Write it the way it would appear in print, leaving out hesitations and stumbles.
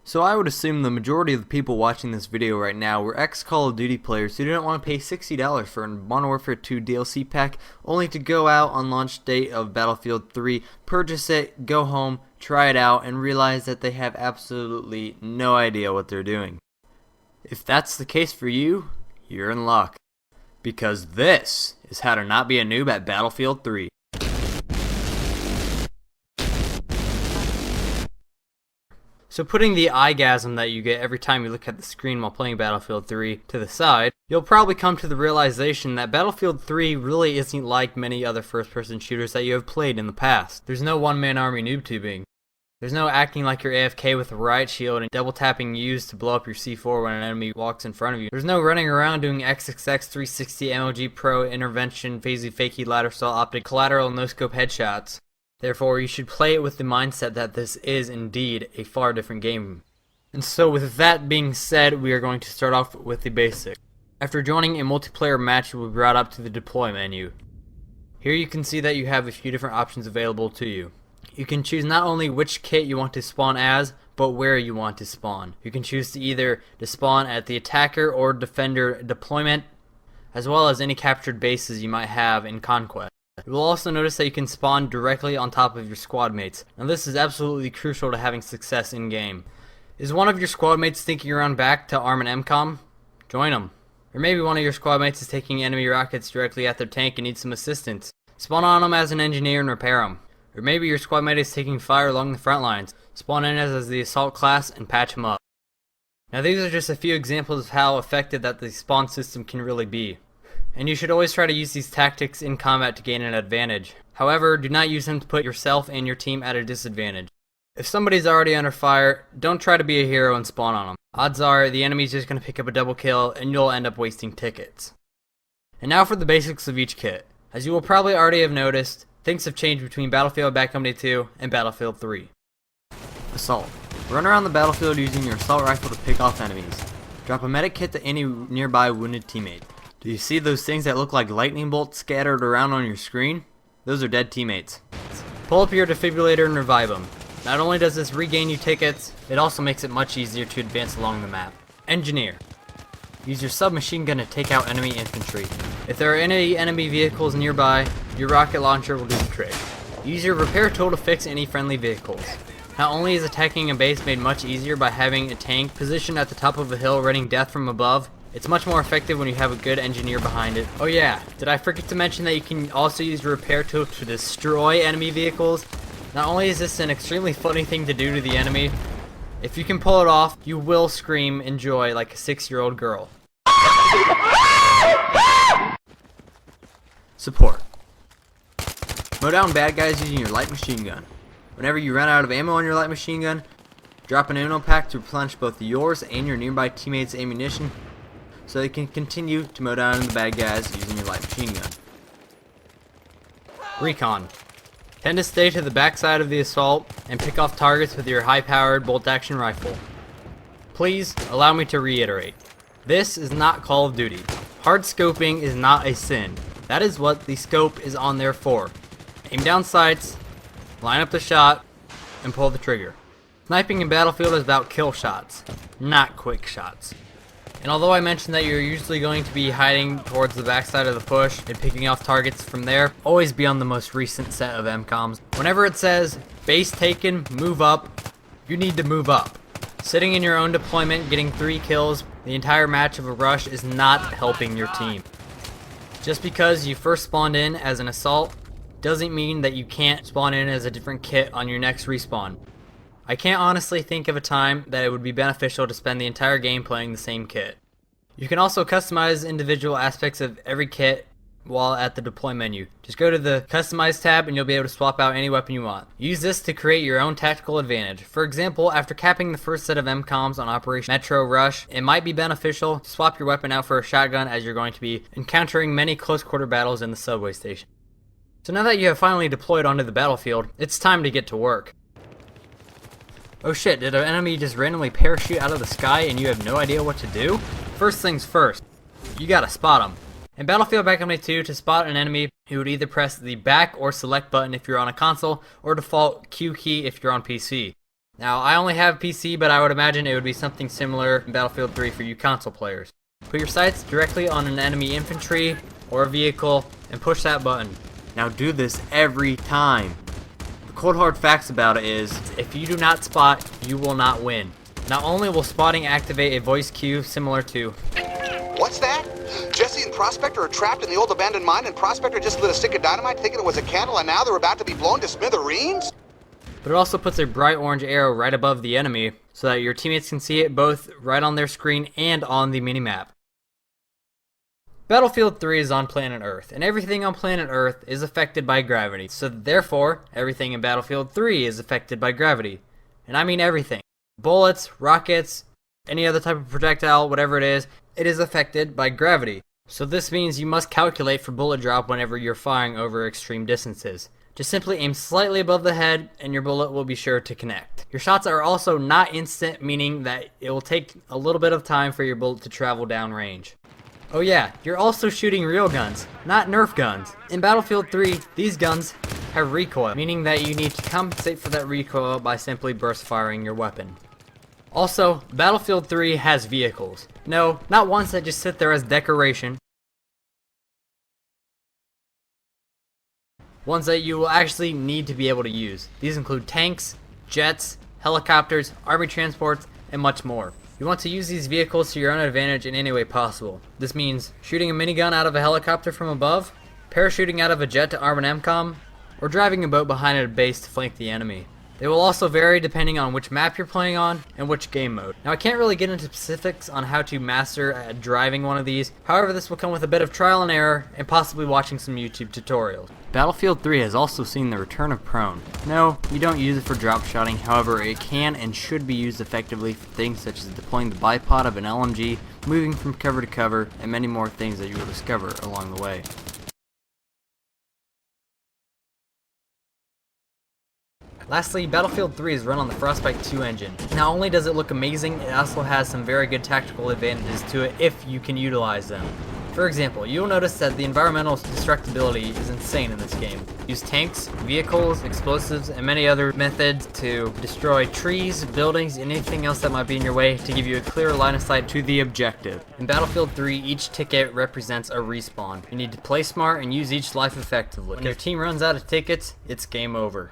So I would assume the majority of the people watching this video right now were ex-Call of Duty players who didn't want to pay $60 for a Modern Warfare 2 DLC pack only to go out on launch date of Battlefield 3, purchase it, go home, try it out, and realize that they have absolutely no idea what they're doing. If that's the case for you, you're in luck. Because this is how to not be a noob at Battlefield 3. So putting the eyegasm that you get every time you look at the screen while playing Battlefield 3 to the side, you'll probably come to the realization that Battlefield 3 really isn't like many other first-person shooters that you have played in the past. There's no one-man army noob tubing. There's no acting like you're AFK with a riot shield and double tapping U's to blow up your C4 when an enemy walks in front of you. There's no running around doing XXX 360 MLG Pro intervention, phasey fakey ladder style optic collateral no scope headshots. Therefore, you should play it with the mindset that this is indeed a far different game. And so with that being said, we are going to start off with the basics. After joining a multiplayer match, you will be brought up to the deploy menu. Here you can see that you have a few different options available to you. You can choose not only which kit you want to spawn as, but where you want to spawn. You can choose to either spawn at the attacker or defender deployment, as well as any captured bases you might have in Conquest. You will also notice that you can spawn directly on top of your squad mates. Now this is absolutely crucial to having success in game. Is one of your squad mates thinking around back to arm an MCOM? Join them. Or maybe one of your squad mates is taking enemy rockets directly at their tank and needs some assistance. Spawn on them as an engineer and repair them. Or maybe your squad mate is taking fire along the front lines. Spawn in as the assault class and patch them up. Now these are just a few examples of how effective that the spawn system can really be. And you should always try to use these tactics in combat to gain an advantage. However, do not use them to put yourself and your team at a disadvantage. If somebody's already under fire, don't try to be a hero and spawn on them. Odds are the enemy's just going to pick up a double kill and you'll end up wasting tickets. And now for the basics of each kit. As you will probably already have noticed, things have changed between Battlefield Bad Company 2 and Battlefield 3. Assault. Run around the battlefield using your assault rifle to pick off enemies. Drop a medic kit to any nearby wounded teammate. Do you see those things that look like lightning bolts scattered around on your screen? Those are dead teammates. Pull up your defibrillator and revive them. Not only does this regain you tickets, it also makes it much easier to advance along the map. Engineer. Use your submachine gun to take out enemy infantry. If there are any enemy vehicles nearby, your rocket launcher will do the trick. Use your repair tool to fix any friendly vehicles. Not only is attacking a base made much easier by having a tank positioned at the top of a hill raining death from above, it's much more effective when you have a good engineer behind it. Oh yeah, did I forget to mention that you can also use your repair tool to destroy enemy vehicles? Not only is this an extremely funny thing to do to the enemy, if you can pull it off, you will scream in joy like a 6-year-old girl. Support. Mow down bad guys using your light machine gun. Whenever you run out of ammo on your light machine gun, drop an ammo pack to replenish both yours and your nearby teammates' ammunition, so they can continue to mow down the bad guys using your light machine gun. Recon. Tend to stay to the backside of the assault and pick off targets with your high-powered bolt-action rifle. Please allow me to reiterate. This is not Call of Duty. Hard scoping is not a sin. That is what the scope is on there for. Aim down sights, line up the shot, and pull the trigger. Sniping in Battlefield is about kill shots, not quick shots. And although I mentioned that you're usually going to be hiding towards the backside of the push and picking off targets from there, always be on the most recent set of MCOMs. Whenever it says, base taken, move up, you need to move up. Sitting in your own deployment, getting 3 kills the entire match of a rush is not helping your team. Just because you first spawned in as an assault, doesn't mean that you can't spawn in as a different kit on your next respawn. I can't honestly think of a time that it would be beneficial to spend the entire game playing the same kit. You can also customize individual aspects of every kit while at the deploy menu. Just go to the customize tab and you'll be able to swap out any weapon you want. Use this to create your own tactical advantage. For example, after capping the first set of MCOMs on Operation Metro Rush, it might be beneficial to swap your weapon out for a shotgun as you're going to be encountering many close quarter battles in the subway station. So now that you have finally deployed onto the battlefield, it's time to get to work. Oh shit, did an enemy just randomly parachute out of the sky and you have no idea what to do? First things first, you gotta spot them. In Battlefield Bad Company 2, to spot an enemy, you would either press the back or select button if you're on a console, or default Q key if you're on PC. Now, I only have PC, but I would imagine it would be something similar in Battlefield 3 for you console players. Put your sights directly on an enemy infantry or a vehicle and push that button. Now do this every time. The cold hard facts about it is, If you do not spot, you will not win. Not only will spotting activate a voice cue similar to, What's that? Jesse and Prospector are trapped in the old abandoned mine, and Prospector just lit a stick of dynamite thinking it was a candle, and now they're about to be blown to smithereens? but it also puts a bright orange arrow right above the enemy so that your teammates can see it both right on their screen and on the minimap. Battlefield 3 is on planet Earth, and everything on planet Earth is affected by gravity. So therefore, everything in Battlefield 3 is affected by gravity. And I mean everything. Bullets, rockets, any other type of projectile, whatever it is affected by gravity. So this means you must calculate for bullet drop whenever you're firing over extreme distances. Just simply aim slightly above the head and your bullet will be sure to connect. Your shots are also not instant, meaning that it will take a little bit of time for your bullet to travel downrange. Oh yeah, you're also shooting real guns, not Nerf guns. In Battlefield 3, these guns have recoil, meaning that you need to compensate for that recoil by simply burst firing your weapon. Also, Battlefield 3 has vehicles. No, not ones that just sit there as decoration. Ones that you will actually need to be able to use. These include tanks, jets, helicopters, army transports, and much more. You want to use these vehicles to your own advantage in any way possible. This means shooting a minigun out of a helicopter from above, parachuting out of a jet to arm an MCOM, or driving a boat behind a base to flank the enemy. They will also vary depending on which map you're playing on and which game mode. Now I can't really get into specifics on how to master driving one of these, however this will come with a bit of trial and error and possibly watching some YouTube tutorials. Battlefield 3 has also seen the return of prone. No, you don't use it for drop shotting, however it can and should be used effectively for things such as deploying the bipod of an LMG, moving from cover to cover, and many more things that you will discover along the way. Lastly, Battlefield 3 is run on the Frostbite 2 engine. Not only does it look amazing, it also has some very good tactical advantages to it if you can utilize them. For example, you'll notice that the environmental destructibility is insane in this game. Use tanks, vehicles, explosives, and many other methods to destroy trees, buildings, and anything else that might be in your way to give you a clear line of sight to the objective. In Battlefield 3, each ticket represents a respawn. You need to play smart and use each life effectively. When your team runs out of tickets, it's game over.